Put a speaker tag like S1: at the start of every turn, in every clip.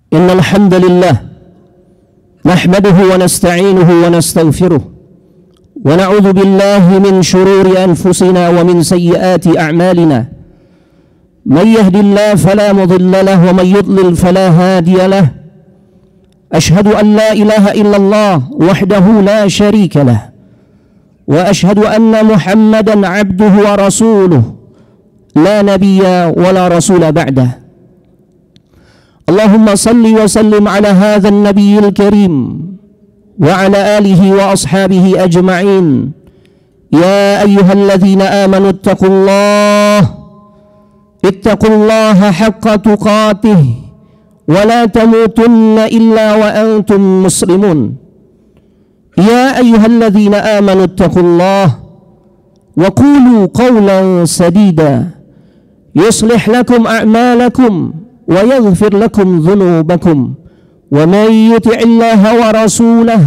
S1: Innal hamdalillah nahmaduhu wa nasta'inuhu wa nastaghfiruh wa na'udzu billahi min shururi anfusina wa min sayyiati a'malina. May yahdihillahu fala mudilla lahu wa may yudlil fala hadiya lahu. Ashhadu an la ilaha illallah wahdahu la sharika lah wa ashhadu anna Muhammadan 'abduhu wa rasuluh la nabiyya wa la rasula ba'dah. Allahumma salli wa sallim ala hadha an-nabiyil karim wa ala alihi wa ashabihi ajma'in. Ya ayyuhalladzina amanu ittaqullaha haqqa tuqatih wa la tamutunna illa wa antum muslimun. Ya ayyuhalladzina amanu ittaqullaha wa qulu qawlan sadida yuslih lakum a'malakum wa yaghfir lakum dhunubakum wa may yuti'illaha wa rasulahu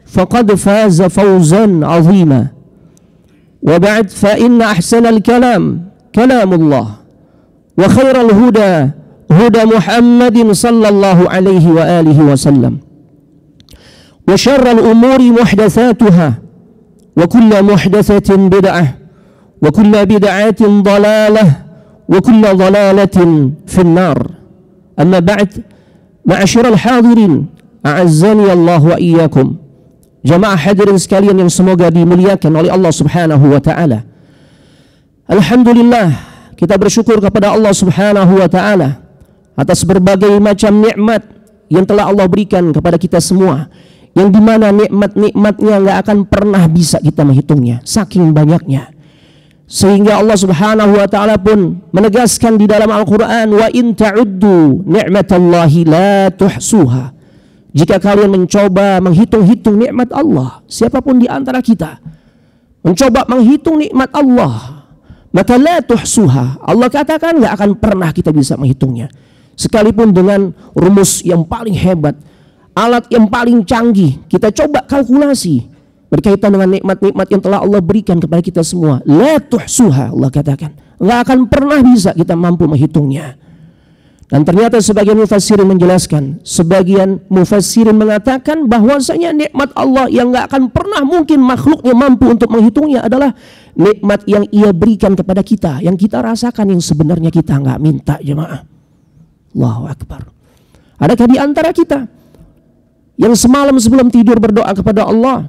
S1: faqad faza fawzan 'azima. Wa ba'd, fa inna ahsanal kalam kalamullah wa khairal huda huda Muhammadin sallallahu alaihi wa alihi wasallam wa syarral umuri muhdatsatuha wa kullu muhdatsatin bid'ah wa kullu bid'atin dhalalah wa kullu dhalalatin finnar. Amma ba'd, ma'asyiral hadirin a'azzani Allah wa iyyakum. Jamaah hadirin sekalian yang semoga dimuliakan oleh Allah Subhanahu wa taala. Alhamdulillah, kita bersyukur kepada Allah Subhanahu wa taala atas berbagai macam nikmat yang telah Allah berikan kepada kita semua, yang dimana nikmat-nikmatnya nggak akan pernah bisa kita menghitungnya, saking banyaknya. Sehingga Allah Subhanahu wa taala pun menegaskan di dalam Al-Qur'an, wa in ta'uddu ni'matallahi la tuhsuha. Jika kalian mencoba menghitung-hitung nikmat Allah, siapapun di antara kita mencoba menghitung nikmat Allah, maka la tuhsuha. Allah katakan enggak akan pernah kita bisa menghitungnya. Sekalipun dengan rumus yang paling hebat, alat yang paling canggih, kita coba kalkulasi berkaitan dengan nikmat-nikmat yang telah Allah berikan kepada kita semua, la tuhsuha, Allah katakan nggak akan pernah bisa kita mampu menghitungnya. Dan ternyata sebagian mufassirin menjelaskan, sebagian mufassirin mengatakan bahwasanya nikmat Allah yang nggak akan pernah mungkin makhluknya mampu untuk menghitungnya adalah nikmat yang Ia berikan kepada kita, yang kita rasakan, yang sebenarnya kita nggak minta. Jemaah, Allahu Akbar. Adakah di antara kita yang semalam sebelum tidur berdoa kepada Allah,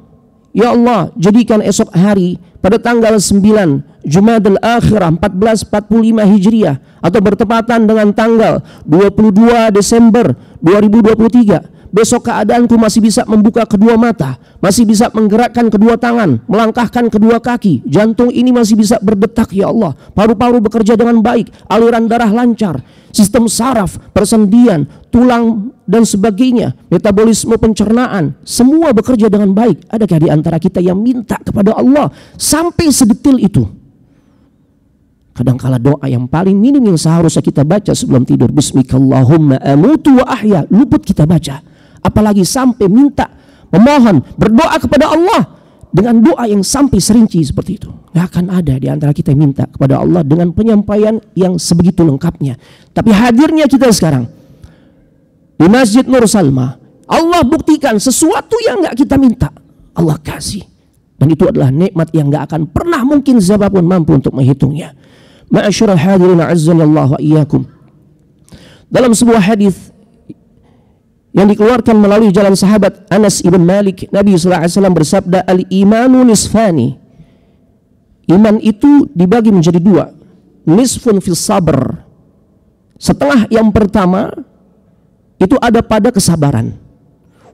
S1: ya Allah, jadikan esok hari pada tanggal 9 Jumadil Akhirah 1445 Hijriah atau bertepatan dengan tanggal 22 Desember 2023, besok keadaanku masih bisa membuka kedua mata, masih bisa menggerakkan kedua tangan, melangkahkan kedua kaki, jantung ini masih bisa berdetak, ya Allah, paru-paru bekerja dengan baik, aliran darah lancar, sistem saraf, persendian, tulang dan sebagainya, metabolisme pencernaan, semua bekerja dengan baik. Adakah di antara kita yang minta kepada Allah sampai sedetil itu? Kadangkala doa yang paling minim yang seharusnya kita baca sebelum tidur, bismikallahumma amutu wa ahya, luput kita baca. Apalagi sampai minta, memohon, berdoa kepada Allah dengan doa yang sampai serinci seperti itu. Gak akan ada di antara kita yang minta kepada Allah dengan penyampaian yang sebegitu lengkapnya. Tapi hadirnya kita sekarang di Masjid Nur Salma, Allah buktikan sesuatu yang gak kita minta, Allah kasih. Dan itu adalah nikmat yang gak akan pernah mungkin siapapun mampu untuk menghitungnya. Ma'asyiral hadirin a'azzanallahu wa iyyakum. Dalam sebuah hadis yang dikeluarkan melalui jalan sahabat Anas ibn Malik, Nabi SAW bersabda, al-imanu nisfani. Iman itu dibagi menjadi dua. Nisfun fis sabr. Setengah yang pertama itu ada pada kesabaran.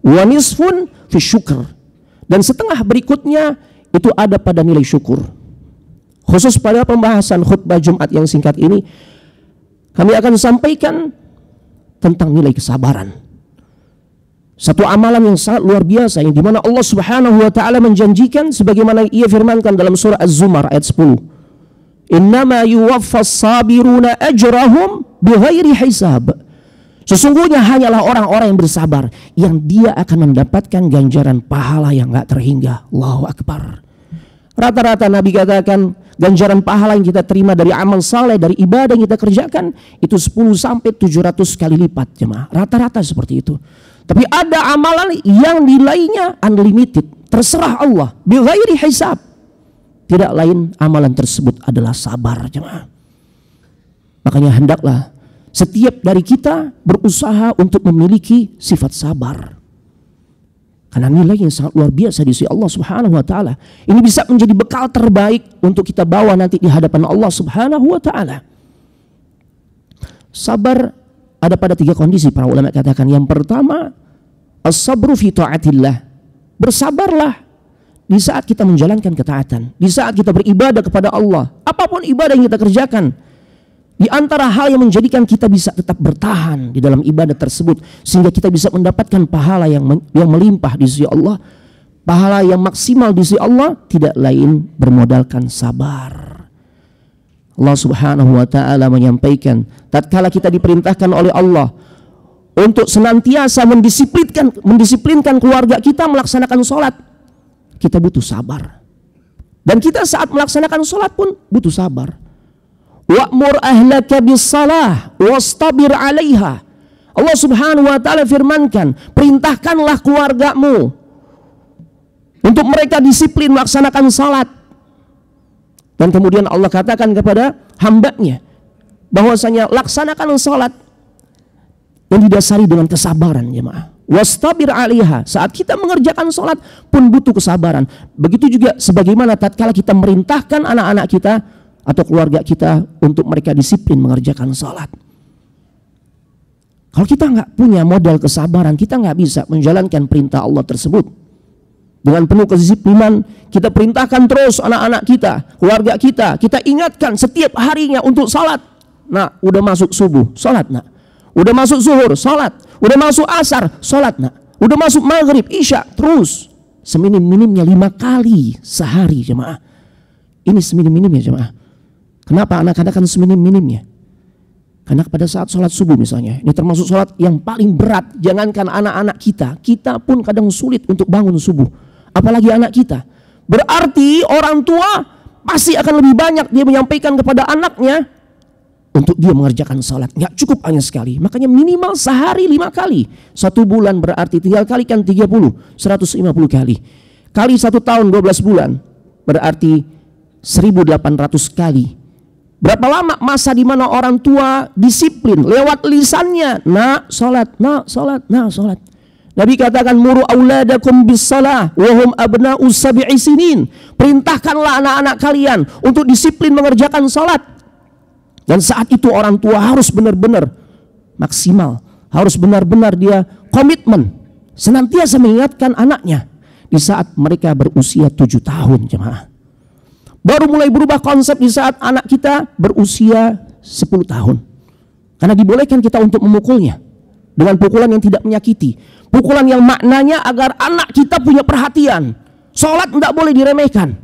S1: Wa nisfun fis syukr. Dan setengah berikutnya itu ada pada nilai syukur. Khusus pada pembahasan khutbah Jumat yang singkat ini, kami akan sampaikan tentang nilai kesabaran. Satu amalan yang sangat luar biasa, yang dimana Allah Subhanahu wa ta'ala menjanjikan sebagaimana Ia firmankan dalam surah Az-Zumar ayat 10. Innama yuwaffas sabiruna ajrahum bighairi hisab. Sesungguhnya hanyalah orang-orang yang bersabar yang dia akan mendapatkan ganjaran pahala yang gak terhingga. Allahu Akbar. Rata-rata Nabi katakan ganjaran pahala yang kita terima dari amal saleh, dari ibadah yang kita kerjakan itu 10 sampai 700 kali lipat jemaah. Rata-rata seperti itu. Tapi ada amalan yang nilainya unlimited, terserah Allah, bighairi hisab. Tidak lain amalan tersebut adalah sabar jemaah. Makanya hendaklah setiap dari kita berusaha untuk memiliki sifat sabar. Karena nilai yang sangat luar biasa di sisi Allah Subhanahu wa taala. Ini bisa menjadi bekal terbaik untuk kita bawa nanti di hadapan Allah Subhanahu wa taala. Sabar ada pada 3 kondisi para ulama katakan. Yang pertama, as-sabru fi ta'atillah. Bersabarlah di saat kita menjalankan ketaatan, di saat kita beribadah kepada Allah. Apapun ibadah yang kita kerjakan, di antara hal yang menjadikan kita bisa tetap bertahan di dalam ibadah tersebut sehingga kita bisa mendapatkan pahala yang melimpah di sisi Allah, pahala yang maksimal di sisi Allah, tidak lain bermodalkan sabar. Allah Subhanahu wa taala menyampaikan, tatkala kita diperintahkan oleh Allah untuk senantiasa mendisiplinkan keluarga kita melaksanakan sholat, kita butuh sabar. Dan kita saat melaksanakan sholat pun butuh sabar. Wa'mur ahlaka bis-shalah wastabir 'alaiha. Allah Subhanahu wa taala firmankan, perintahkanlah keluargamu untuk mereka disiplin melaksanakan salat. Dan kemudian Allah katakan kepada hambanya bahwasanya laksanakan salat yang didasari dengan kesabaran jemaah. Wastabir 'alaiha. Saat kita mengerjakan salat pun butuh kesabaran. Begitu juga sebagaimana tatkala kita merintahkan anak-anak kita atau keluarga kita untuk mereka disiplin mengerjakan salat. Kalau kita nggak punya modal kesabaran, kita nggak bisa menjalankan perintah Allah tersebut. Dengan penuh kedisiplinan, kita perintahkan terus anak-anak kita, keluarga kita ingatkan setiap harinya untuk salat. Nah, udah masuk subuh, salat nak. Udah masuk zuhur, salat. Udah masuk asar, salat nak. Udah masuk maghrib, isya, terus. Seminim-minimnya 5 kali sehari jemaah. Ini seminim-minimnya jemaah. Kenapa anak katakan seminim-minimnya? Karena pada saat sholat subuh misalnya, ini termasuk sholat yang paling berat. Jangankan anak-anak kita pun kadang sulit untuk bangun subuh. Apalagi anak kita. Berarti orang tua pasti akan lebih banyak dia menyampaikan kepada anaknya untuk dia mengerjakan sholat. Nggak cukup hanya sekali. Makanya minimal sehari 5 kali. 1 bulan berarti tinggal kalikan 30, 150 kali. Kali 1 tahun 12 bulan berarti 1800 kali. Berapa lama masa di mana orang tua disiplin lewat lisannya, nak salat, nak salat, nak salat. Nabi katakan muru auladakum bis-shalah wa hum abna'u 7 sinin. Perintahkanlah anak-anak kalian untuk disiplin mengerjakan salat. Dan saat itu orang tua harus benar-benar maksimal, harus benar-benar dia komitmen senantiasa mengingatkan anaknya di saat mereka berusia 7 tahun jemaah. Baru mulai berubah konsep di saat anak kita berusia 10 tahun. Karena dibolehkan kita untuk memukulnya dengan pukulan yang tidak menyakiti. Pukulan yang maknanya agar anak kita punya perhatian. Sholat tidak boleh diremehkan.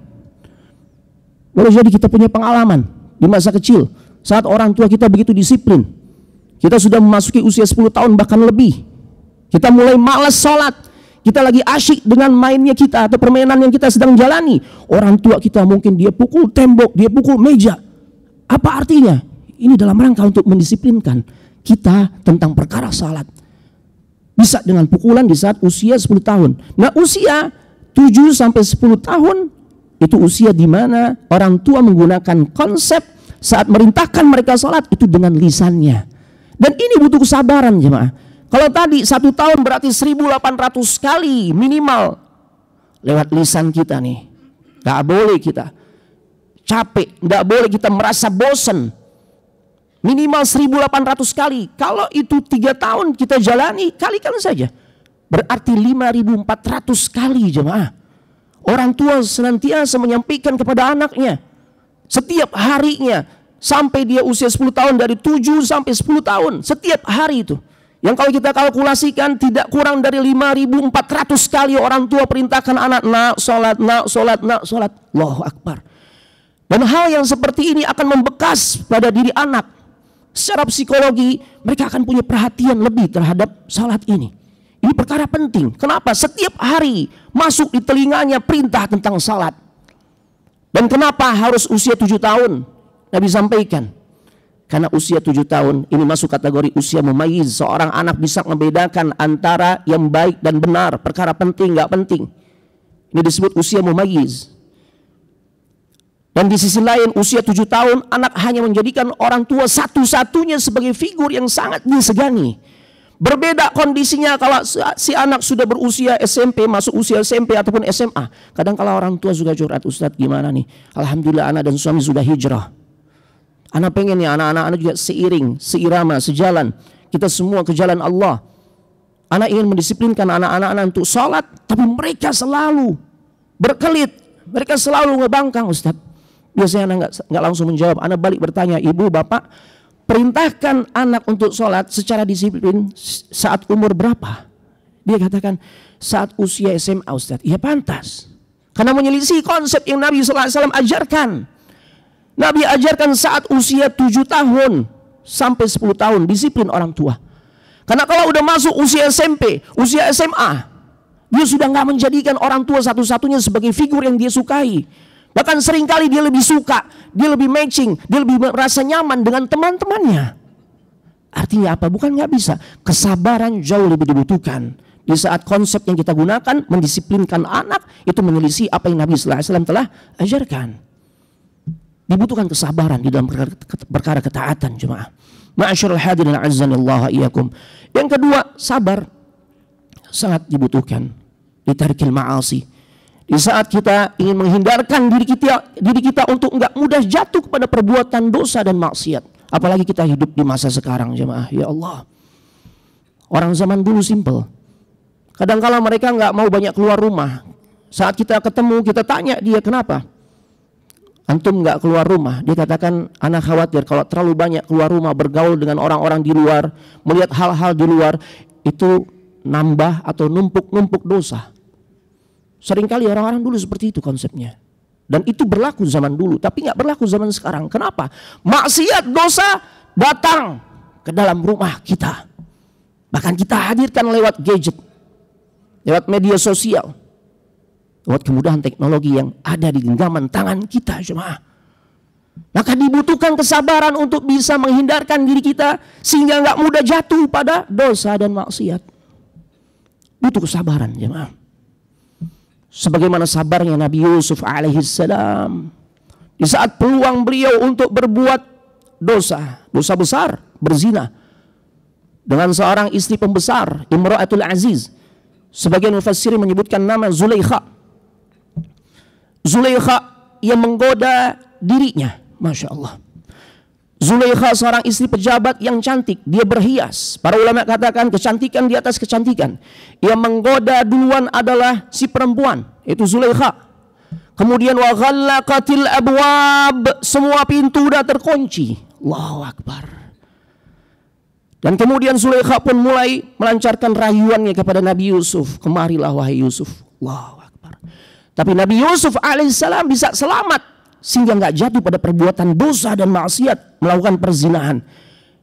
S1: Boleh jadi kita punya pengalaman di masa kecil. Saat orang tua kita begitu disiplin. Kita sudah memasuki usia 10 tahun bahkan lebih. Kita mulai malas sholat. Kita lagi asyik dengan mainnya kita atau permainan yang kita sedang jalani. Orang tua kita mungkin dia pukul tembok, dia pukul meja. Apa artinya? Ini dalam rangka untuk mendisiplinkan kita tentang perkara salat. Bisa dengan pukulan di saat usia 10 tahun. Nah, usia 7 sampai 10 tahun itu usia di mana orang tua menggunakan konsep saat merintahkan mereka salat itu dengan lisannya. Dan ini butuh kesabaran jemaah. Kalau tadi 1 tahun berarti 1800 kali minimal lewat lisan kita nih. Gak boleh kita capek, gak boleh kita merasa bosan. Minimal 1800 kali. Kalau itu 3 tahun kita jalani, kalikan saja. Berarti 5400 kali jemaah. Orang tua senantiasa menyampaikan kepada anaknya setiap harinya sampai dia usia 10 tahun, dari 7 sampai 10 tahun setiap hari itu. Yang kalau kita kalkulasikan tidak kurang dari 5400 kali orang tua perintahkan anak nak sholat, nak sholat, nak sholat. Allahu Akbar. Dan hal yang seperti ini akan membekas pada diri anak. Secara psikologi mereka akan punya perhatian lebih terhadap salat ini. Ini perkara penting. Kenapa? Setiap hari masuk di telinganya perintah tentang salat. Dan kenapa harus usia 7 tahun? Nabi sampaikan, karena usia 7 tahun ini masuk kategori usia mumayyiz. Seorang anak bisa membedakan antara yang baik dan benar, perkara penting nggak penting. Ini disebut usia mumayyiz. Dan di sisi lain usia 7 tahun anak hanya menjadikan orang tua satu-satunya sebagai figur yang sangat disegani. Berbeda kondisinya kalau si anak sudah berusia SMP, masuk usia SMP ataupun SMA. Kadang kalau orang tua juga curhat, Ustadz gimana nih? Alhamdulillah anak dan suami sudah hijrah. Anak pengen ya anak-anak juga seiring, seirama, sejalan. Kita semua ke jalan Allah. Anak ingin mendisiplinkan anak-anak untuk sholat, tapi mereka selalu berkelit. Mereka selalu ngebangkang, Ustadz. Biasanya anak nggak langsung menjawab. Anak balik bertanya, ibu, bapak, perintahkan anak untuk sholat secara disiplin saat umur berapa? Dia katakan, saat usia SMA, Ustadz. Ya pantas. Karena menyelisih konsep yang Nabi SAW ajarkan. Nabi ajarkan saat usia 7 tahun sampai 10 tahun disiplin orang tua. Karena kalau udah masuk usia SMP, usia SMA, dia sudah nggak menjadikan orang tua satu-satunya sebagai figur yang dia sukai. Bahkan seringkali dia lebih suka, dia lebih matching, dia lebih merasa nyaman dengan teman-temannya. Artinya apa? Bukan nggak bisa. Kesabaran jauh lebih dibutuhkan. Di saat konsep yang kita gunakan mendisiplinkan anak itu menyelisih apa yang Nabi SAW telah ajarkan. Dibutuhkan kesabaran di dalam perkara ketaatan, jemaah. Ma'asyiral hadirin azzanillahu iyyakum. Yang kedua, sabar sangat dibutuhkan di tarikil ma'asi. Di saat kita ingin menghindarkan diri kita untuk enggak mudah jatuh kepada perbuatan dosa dan maksiat. Apalagi kita hidup di masa sekarang, jemaah. Ya Allah. Orang zaman dulu simple. Kadang-kala mereka enggak mau banyak keluar rumah. Saat kita ketemu, kita tanya dia kenapa? Antum nggak keluar rumah? Dia katakan, anak khawatir kalau terlalu banyak keluar rumah, bergaul dengan orang-orang di luar, melihat hal-hal di luar, itu nambah atau numpuk-numpuk dosa. Seringkali orang-orang dulu seperti itu konsepnya. Dan itu berlaku zaman dulu, tapi nggak berlaku zaman sekarang. Kenapa? Maksiat dosa datang ke dalam rumah kita. Bahkan kita hadirkan lewat gadget, lewat media sosial. Lewat kemudahan teknologi yang ada di genggaman tangan kita, jemaah. Maka dibutuhkan kesabaran untuk bisa menghindarkan diri kita sehingga nggak mudah jatuh pada dosa dan maksiat. Butuh kesabaran, jemaah. Sebagaimana sabarnya Nabi Yusuf alaihissalam di saat peluang beliau untuk berbuat dosa besar, berzina dengan seorang istri pembesar, Imra'atul Aziz. Sebagian mufassirin menyebutkan nama Zulaikha. Zulaikha yang menggoda dirinya, Masya Allah. Zulaikha seorang istri pejabat yang cantik, dia berhias. Para ulama katakan kecantikan di atas kecantikan. Yang menggoda duluan adalah si perempuan, itu Zulaikha. Kemudian wa ghallaqatil abwab, semua pintu sudah terkunci. Allahu Akbar. Dan kemudian Zulaikha pun mulai melancarkan rayuannya kepada Nabi Yusuf. Kemarilah wahai Yusuf. Allahu Akbar. Tapi Nabi Yusuf alaihissalam bisa selamat sehingga nggak jatuh pada perbuatan dosa dan maksiat, melakukan perzinahan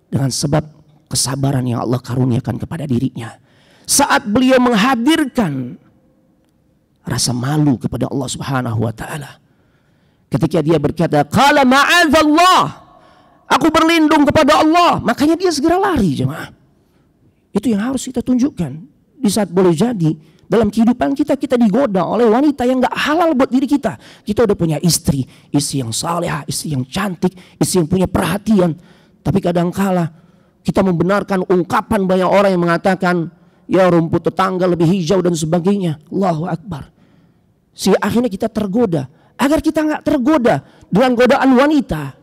S1: dengan sebab kesabaran yang Allah karuniakan kepada dirinya. Saat beliau menghadirkan rasa malu kepada Allah Subhanahu wa taala. Ketika dia berkata, "Qala ma'adzallah." Aku berlindung kepada Allah, makanya dia segera lari, jemaah. Itu yang harus kita tunjukkan. Di saat boleh jadi dalam kehidupan kita digoda oleh wanita yang gak halal buat diri kita. Kita udah punya istri yang salehah, istri yang cantik, istri yang punya perhatian. Tapi kadangkala kita membenarkan ungkapan banyak orang yang mengatakan, ya rumput tetangga lebih hijau dan sebagainya. Allahu Akbar. Sehingga akhirnya kita tergoda. Agar kita gak tergoda dengan godaan wanita,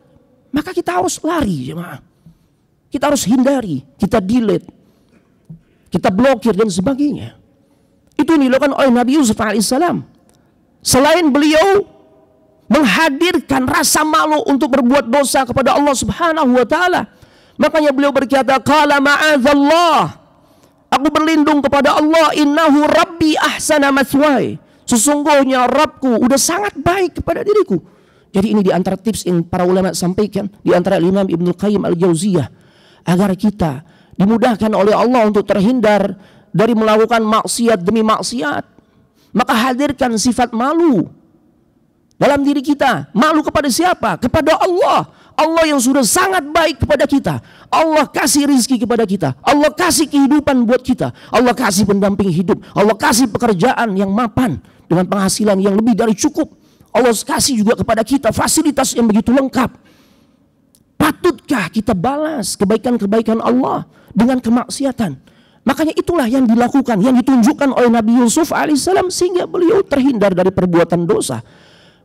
S1: maka kita harus lari, jemaah. Kita harus hindari, kita delete, kita blokir dan sebagainya. Itu dilakukan oleh Nabi Yusuf alaihissalam. Selain beliau menghadirkan rasa malu untuk berbuat dosa kepada Allah Subhanahu wa taala, makanya beliau berkata, qala ma'adzallah. Aku berlindung kepada Allah, innahu rabbi ahsana mathwaya. Sesungguhnya Rabbku udah sangat baik kepada diriku. Jadi ini di antara tips yang para ulama sampaikan, di antara Imam Ibnu Qayyim Al-Jauziyah, agar kita dimudahkan oleh Allah untuk terhindar dari melakukan maksiat demi maksiat, maka hadirkan sifat malu dalam diri kita. Malu kepada siapa? Kepada Allah. Allah yang sudah sangat baik kepada kita. Allah kasih rizki kepada kita. Allah kasih kehidupan buat kita. Allah kasih pendamping hidup. Allah kasih pekerjaan yang mapan dengan penghasilan yang lebih dari cukup. Allah kasih juga kepada kita fasilitas yang begitu lengkap. Patutkah kita balas kebaikan-kebaikan Allah dengan kemaksiatan? Makanya itulah yang dilakukan, yang ditunjukkan oleh Nabi Yusuf alaihissalam sehingga beliau terhindar dari perbuatan dosa.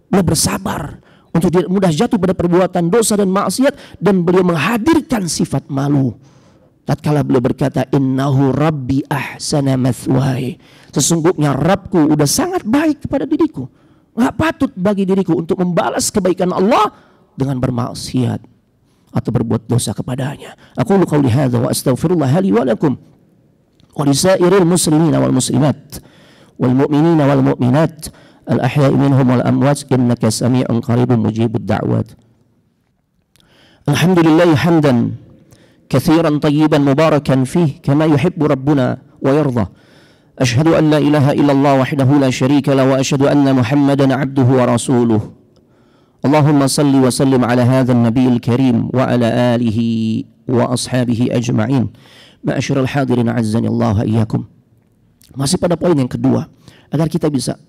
S1: Beliau bersabar untuk tidak mudah jatuh pada perbuatan dosa dan maksiat, dan beliau menghadirkan sifat malu. Tatkala beliau berkata, innahu rabbi ahsana mathwaya. Sesungguhnya Rabbku udah sangat baik kepada diriku. Nggak patut bagi diriku untuk membalas kebaikan Allah dengan bermaksiat atau berbuat dosa kepadanya. Aku qauli hadza wa astaghfirullah li wa lakum wa lisairil muslimina wal muslimat wal mu'minina wal mu'minat al-ahya'i minhum wal amwat innaka sami'un qaribun mujibud da'wat. Alhamdulillah hamdan katsiran tayyiban mubarakan fih kama yuhibbu rabbuna wa yarda. Asyhadu an la ilaha illallah wahdahu la syarika la wa asyhadu anna Muhammadan abduhu wa rasuluh. Allahumma salli wa sallim ala hadzal nabiyil karim wa ala alihi wa ashabihi ajma'in. Ma'asyiral hadirin azzani Allah wa iyyakum. Masih pada poin yang kedua, agar kita bisa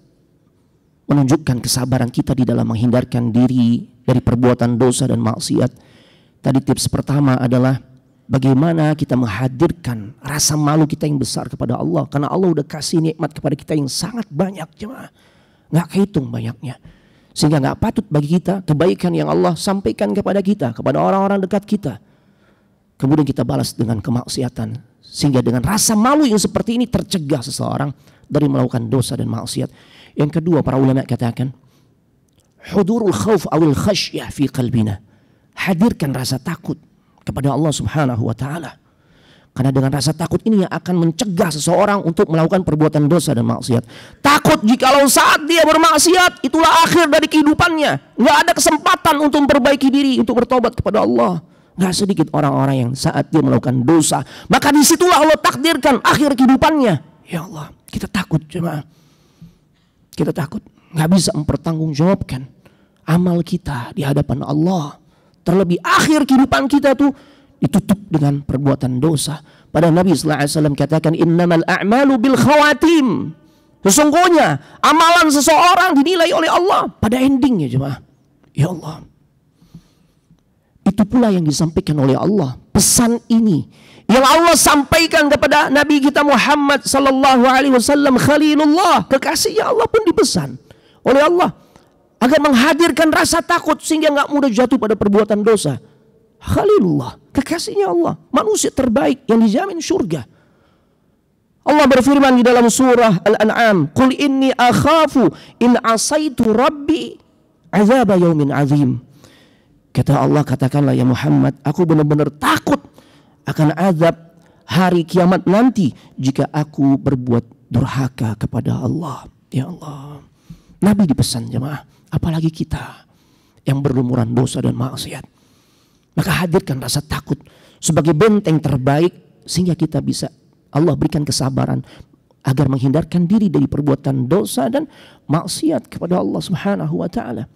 S1: menunjukkan kesabaran kita di dalam menghindarkan diri dari perbuatan dosa dan maksiat. Tadi tips pertama adalah bagaimana kita menghadirkan rasa malu kita yang besar kepada Allah. Karena Allah udah kasih nikmat kepada kita yang sangat banyak, jemaah. Nggak kehitung banyaknya. Sehingga nggak patut bagi kita kebaikan yang Allah sampaikan kepada kita, kepada orang-orang dekat kita, kemudian kita balas dengan kemaksiatan. Sehingga dengan rasa malu yang seperti ini tercegah seseorang dari melakukan dosa dan maksiat. Yang kedua, para ulama katakan, hudurul khauf awil khasyah fi qalbina. Hadirkan rasa takut kepada Allah Subhanahu wa taala. Karena dengan rasa takut ini yang akan mencegah seseorang untuk melakukan perbuatan dosa dan maksiat. Takut jikalau saat dia bermaksiat itulah akhir dari kehidupannya. Nggak ada kesempatan untuk memperbaiki diri, untuk bertobat kepada Allah. Nggak sedikit orang-orang yang saat dia melakukan dosa, maka disitulah Allah takdirkan akhir kehidupannya. Ya Allah, kita takut jemaah. Kita takut nggak bisa mempertanggungjawabkan amal kita di hadapan Allah. Terlebih akhir kehidupan kita tuh ditutup dengan perbuatan dosa. Pada Nabi SAW katakan, innamal a'malu bil khawatim. Sesungguhnya amalan seseorang dinilai oleh Allah pada endingnya jemaah. Ya Allah. Itu pula yang disampaikan oleh Allah. Pesan ini yang Allah sampaikan kepada Nabi kita Muhammad sallallahu alaihi wasallam, Khalilullah, kekasihnya Allah pun dipesan oleh Allah agar menghadirkan rasa takut sehingga nggak mudah jatuh pada perbuatan dosa. Khalilullah, kekasihnya Allah, manusia terbaik yang dijamin surga. Allah berfirman di dalam surah Al-An'am, Qul inni akhafu in asaitu rabbi azaba yaumin azim. Kata Allah, katakanlah ya Muhammad, aku benar-benar takut akan azab hari kiamat nanti jika aku berbuat durhaka kepada Allah. Ya Allah, Nabi dipesan jemaah, apalagi kita yang berlumuran dosa dan maksiat. Maka hadirkan rasa takut sebagai benteng terbaik sehingga kita bisa Allah berikan kesabaran agar menghindarkan diri dari perbuatan dosa dan maksiat kepada Allah Subhanahu wa taala.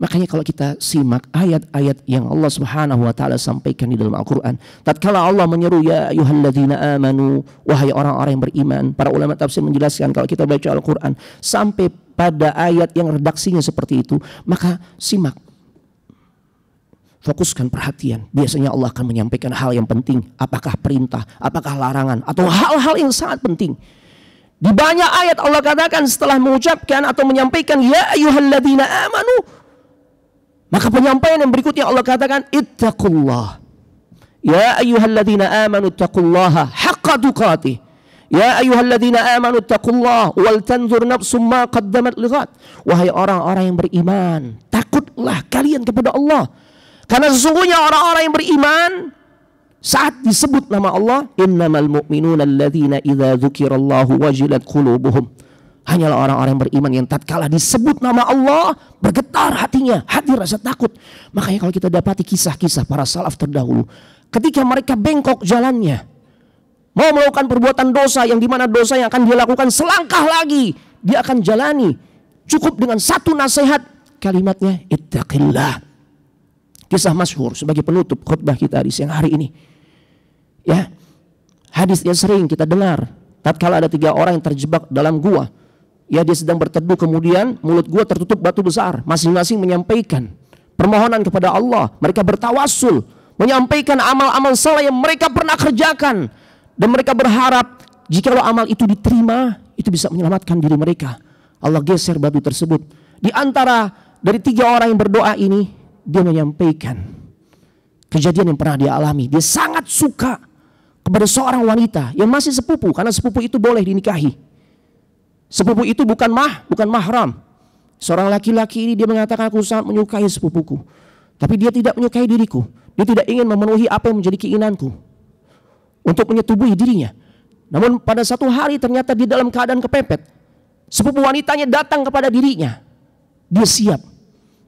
S1: Makanya kalau kita simak ayat-ayat yang Allah Subhanahu wa taala sampaikan di dalam Al-Qur'an, tatkala Allah menyeru ya ayyuhalladzina amanu, wahai orang-orang yang beriman, para ulama tafsir menjelaskan kalau kita baca Al-Qur'an sampai pada ayat yang redaksinya seperti itu, maka simak. Fokuskan perhatian. Biasanya Allah akan menyampaikan hal yang penting, apakah perintah, apakah larangan, atau hal-hal yang sangat penting. Di banyak ayat Allah katakan setelah mengucapkan atau menyampaikan ya ayyuhalladzina amanu, maka penyampaian yang berikutnya Allah katakan ittaqullah. Ya ayyuhalladzina amanu ittaqullaha haqqa tuqatih. Ya ayyuhalladzina amanu ittaqullah wal tanzur nafsum ma qaddamat lighad. Wahai orang-orang yang beriman, takutlah kalian kepada Allah. Karena sesungguhnya orang-orang yang beriman saat disebut nama Allah, innamal mu'minuna alladzina idza dzukirallahu wajilat qulubuhum. Hanyalah orang-orang yang beriman yang tatkala disebut nama Allah bergetar hatinya, hadir rasa takut. Makanya kalau kita dapati kisah-kisah para salaf terdahulu, ketika mereka bengkok jalannya, mau melakukan perbuatan dosa yang dimana dosa yang akan dia lakukan selangkah lagi dia akan jalani, cukup dengan satu nasihat kalimatnya ittaqillah. Kisah masyhur sebagai penutup khutbah kita di siang hari ini. Ya, hadis yang sering kita dengar. Tatkala ada 3 orang yang terjebak dalam gua, ya dia sedang berteduh, kemudian mulut gua tertutup batu besar. Masing-masing menyampaikan permohonan kepada Allah. Mereka bertawassul, menyampaikan amal-amal saleh yang mereka pernah kerjakan, dan mereka berharap jikalau amal itu diterima, itu bisa menyelamatkan diri mereka. Allah geser batu tersebut. Di antara dari 3 orang yang berdoa ini, dia menyampaikan kejadian yang pernah dia alami. Dia sangat suka kepada seorang wanita yang masih sepupu, karena sepupu itu boleh dinikahi. Sepupu itu bukan mahram. Seorang laki-laki ini dia mengatakan, aku sangat menyukai sepupuku, tapi dia tidak menyukai diriku. Dia tidak ingin memenuhi apa yang menjadi keinginanku untuk menyetubuhi dirinya. Namun pada satu hari ternyata di dalam keadaan kepepet, sepupu wanitanya datang kepada dirinya. Dia siap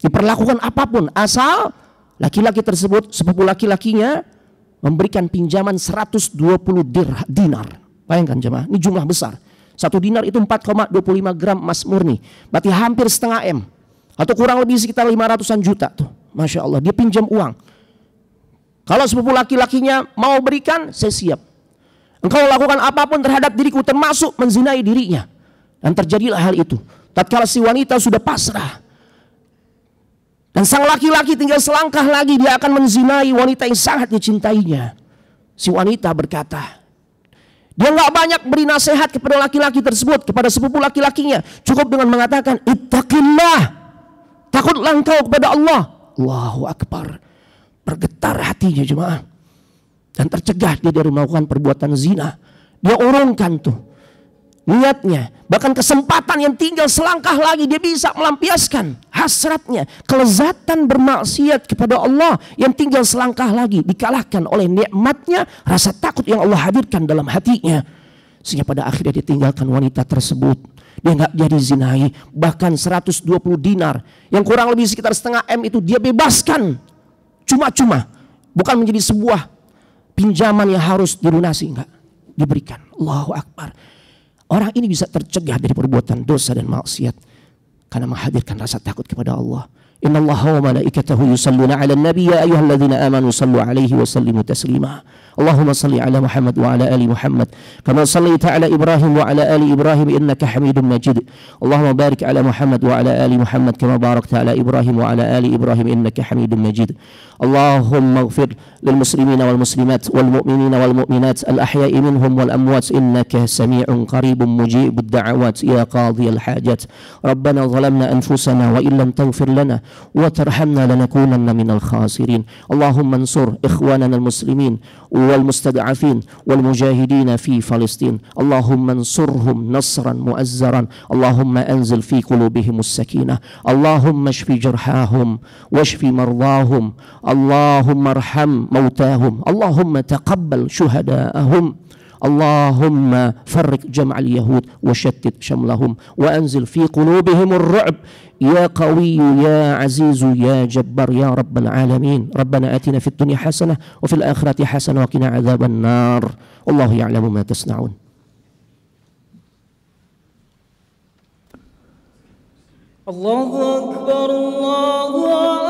S1: diperlakukan apapun asal laki-laki tersebut, sepupu laki-lakinya, memberikan pinjaman 120 dinar. Bayangkan jemaah, ini jumlah besar. 1 dinar itu 4,25 gram emas murni. Berarti hampir setengah M. Atau kurang lebih sekitar 500-an juta tuh. Masya Allah, dia pinjam uang. Kalau sepupu laki-lakinya mau berikan, saya siap. Engkau lakukan apapun terhadap diriku, termasuk menzinai dirinya. Dan terjadilah hal itu. Tatkala si wanita sudah pasrah, dan sang laki-laki tinggal selangkah lagi, dia akan menzinai wanita yang sangat dicintainya. Si wanita berkata, dia nggak banyak beri nasihat kepada laki-laki tersebut, kepada sepupu laki-lakinya. Cukup dengan mengatakan, ittaqillah, takutlah engkau kepada Allah. Allahu Akbar. Bergetar hatinya jemaah, dan tercegah dia dari melakukan perbuatan zina. Dia urungkan tuh niatnya, bahkan kesempatan yang tinggal selangkah lagi, dia bisa melampiaskan hasratnya, kelezatan bermaksiat kepada Allah yang tinggal selangkah lagi, dikalahkan oleh nikmatnya, rasa takut yang Allah hadirkan dalam hatinya, sehingga pada akhirnya dia tinggalkan wanita tersebut. Dia nggak jadi zinai, bahkan 120 dinar yang kurang lebih sekitar setengah M itu dia bebaskan cuma-cuma, bukan menjadi sebuah pinjaman yang harus dilunasi, enggak, diberikan. Allahu Akbar. Orang ini bisa tercegah dari perbuatan dosa dan maksiat karena menghadirkan rasa takut kepada Allah. Innallaha wa malaikatahu yusalluna 'alan nabiy ya ayyuhalladzina amanu sallu 'alaihi wa sallimu taslima. Allahumma salli 'ala Muhammad wa 'ala ali Muhammad kama shallaita 'ala Ibrahim wa 'ala ali Ibrahim innaka Hamidum Majid. Allahumma barik 'ala Muhammad wa 'ala ali Muhammad kama barakta 'ala Ibrahim wa 'ala ali Ibrahim innaka Hamidum Majid. Allahumma ighfir lil muslimina wal muslimat wal mu'minina wal mu'minat al ahya'i minhum wal amwat innaka sami'un qaribun mujibud da'awat ya qadhiyal hajat. Rabbana zalamna anfusana wa illam taghfir lana wa tarhamna lanakunanna minal khasirin. Allahumma ansur ikhwanana al muslimin wal mustad'afin wal mujahidin fi Palestin. Allahumma ansurhum nasran mu'azzaran. Allahumma anzil fi qulubihimus sakinah. Allahumma shfi jarhahum washfi mardahum. Allahumma arham mautahum. Allahumma taqabbal syuhada'ahum. Allahumma farriq jam'al yahud wa shattit shamlahum wa anzil fi qulubihim ar-ru'b ya qawiyyu ya azizu ya jabbar ya rabbal alamin. Rabbana atina fid dunya hasanah wa fil akhirati hasanah wa qina adzaban nar. Wallahu ya'lamu ma tasna'un.
S2: Allahu akbar, Allahu akbar.